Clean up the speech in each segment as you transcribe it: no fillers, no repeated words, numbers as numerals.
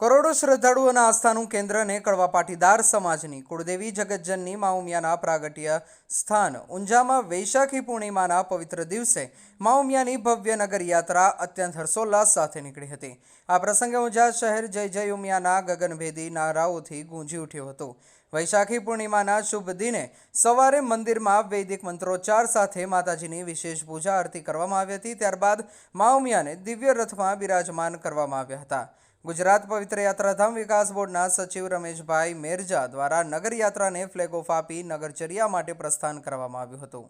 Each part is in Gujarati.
કરોડો શ્રદ્ધાળુઓના આસ્થાનું કેન્દ્ર અને કડવા પાટીદાર સમાજની કુળદેવી જગતજનની મા ઉમિયાના પ્રાગટ્ય સ્થાન ઊંઝામાં વૈશાખી પૂર્ણિમાના પવિત્ર દિવસે મા ઉમિયાની ભવ્ય નગર યાત્રા અત્યંત હર્ષોલ્લાસ સાથે નીકળી હતી। આ પ્રસંગે ઊંઝા શહેર જય જય ઉમિયાના ગગનભેદી નારાઓથી ગૂંજી ઉઠ્યું હતું। વૈશાખી પૂર્ણિમાના શુભ દિને સવારે મંદિરમાં વૈદિક મંત્રોચ્ચાર સાથે માતાજીની વિશેષ પૂજા આરતી કરવામાં આવી હતી। ત્યારબાદ મા ઉમિયાને દિવ્ય રથમાં બિરાજમાન કરવામાં આવ્યા હતા। ગુજરાત પવિત્ર યાત્રાધામ વિકાસ બોર્ડના સચિવ રમેશભાઈ મેરજા દ્વારા નગર યાત્રાને ફ્લેગ ઓફ આપી નગરચર્યા માટે પ્રસ્થાન કરવામાં આવ્યું હતું।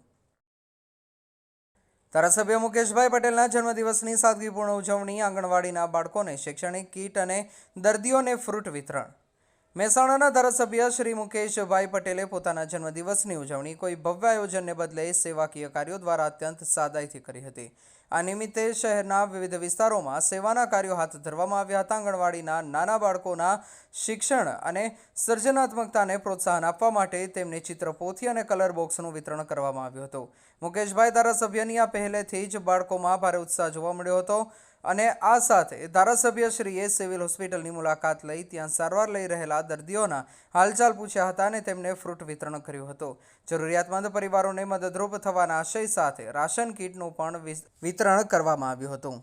ધારાસભ્ય મુકેશભાઈ પટેલના જન્મદિવસની સાદગીપૂર્ણ ઉજવણી, આંગણવાડીના બાળકોને શૈક્ષણિક કીટ અને દર્દીઓને ફ્રૂટ વિતરણ। મહેસાણાના ધારાસભ્ય શ્રી મુકેશભાઈ પટેલે પોતાના જન્મદિવસની ઉજવણી કોઈ ભવ્ય આયોજનને બદલે સેવાકીય કાર્યો દ્વારા અત્યંત સાદાઈથી કરી હતી। આ નિમિત્તે શહેરના વિવિધ વિસ્તારોમાં સેવાના કાર્યો હાથ ધરવામાં આવ્યા હતા। આંગણવાડીના નાના બાળકોના શિક્ષણ અને સર્જનાત્મકતાને પ્રોત્સાહન આપવા માટે તેમને ચિત્રપોથી અને કલર બોક્સનું વિતરણ કરવામાં આવ્યું હતું। મુકેશભાઈ ધારાસભ્યની આ પહેલેથી જ બાળકોમાં ભારે ઉત્સાહ જોવા મળ્યો હતો અને આ સાથે ધારાસભ્યશ્રીએ સિવિલ હોસ્પિટલની મુલાકાત લઈ ત્યાં સારવાર લઈ રહેલા દર્દીઓના હાલચાલ પૂછ્યા હતા અને તેમને ફ્રૂટ વિતરણ કર્યું હતું। જરૂરિયાતમંદ પરિવારોને મદદરૂપ થવાના આશય સાથે રાશન કીટનું પણ વિતરણ કરવામાં આવ્યું હતું।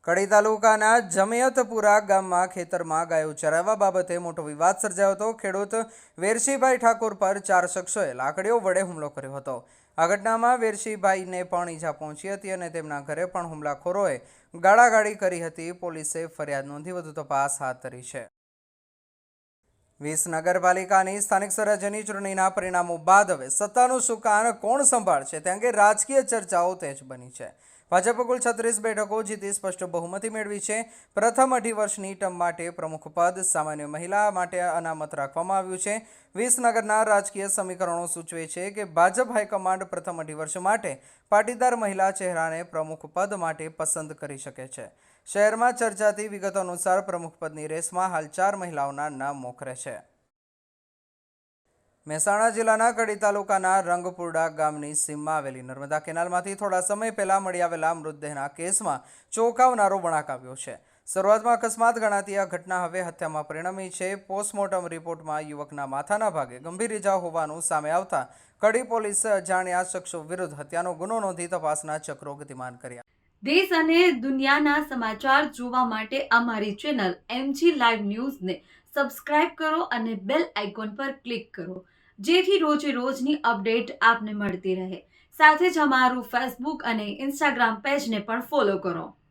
કડી તાલુકાના જમિયતપુરા ગામમાં ખેતરમાં ગાયો ચરાવવા બાબતે મોટો વિવાદ સર્જાયો હતો। ખેડૂત વેરશીભાઈ ઠાકોર પર 4 શખ્સોએ લાકડીઓ વડે હુમલો કર્યો હતો। આ ઘટનામાં વેરશીભાઈને પણ ઈજા પહોંચી હતી અને તેમના ઘરે પણ હુમલાખોરોએ ગાળાગાળી કરી હતી। પોલીસે ફરિયાદ નોંધી વધુ તપાસ હાથ ધરી છે। 20 નગરપાલિકાની સ્થાનિક સ્વરાજ્યની ચૂંટણીના પરિણામો બાદ હવે સત્તાનું સુકાન કોણ સંભાળશે તે અંગે રાજકીય ચર્ચાઓ તેજ બની છે। ભાજપ કુલ 36 બેઠકો જીતી સ્પષ્ટ બહુમતી મેળવી છે। પ્રથમ 2.5 વર્ષની ટર્મ માટે પ્રમુખ પદ સામાન્ય મહિલા માટે અનામત રાખવામાં આવ્યું છે। 20 નગરના રાજકીય સમીકરણો સૂચવે છે કે ભાજપ હાઈકમાન્ડ પ્રથમ 2.5 વર્ષ માટે પાટીદાર મહિલા ચહેરાને પ્રમુખ પદ માટે પસંદ કરી શકે છે। શહેરમાં ચર્ચાતી વિગતો અનુસાર પ્રમુખ પદની રેસમાં હાલ 4 મહિલાઓના નામ મોખરે છે। મહેસાણા જિલ્લાના કડી તાલુકાના રંગપુરડા ગામની સીમમાં આવેલી નર્મદા કેનાલમાંથી થોડા સમય પહેલા મળી આવેલા મૃતદેહના કેસમાં ચોંકાવનારો વળાંક આવ્યો છે। શરૂઆતમાં અકસ્માત ગણાતી આ ઘટના હવે હત્યામાં પરિણમી છે। પોસ્ટમોર્ટમ રિપોર્ટમાં યુવકના માથાના ભાગે ગંભીર ઇજા હોવાનું સામે આવતા કડી પોલીસે અજાણ્યા શખ્સો વિરુદ્ધ હત્યાનો ગુનો નોંધી તપાસના ચક્રો ગતિમાન કર્યા। દેશ અને દુનિયાના સમાચાર જોવા માટે અમારી ચેનલ MG લાઈવ ન્યૂઝને સબસ્ક્રાઇબ કરો અને બેલ આઇકોન પર ક્લિક કરો, જેથી રોજે રોજની અપડેટ આપને મળતી રહે। સાથે જ અમારું ફેસબુક અને ઇન્સ્ટાગ્રામ પેજને પણ ફોલો કરો।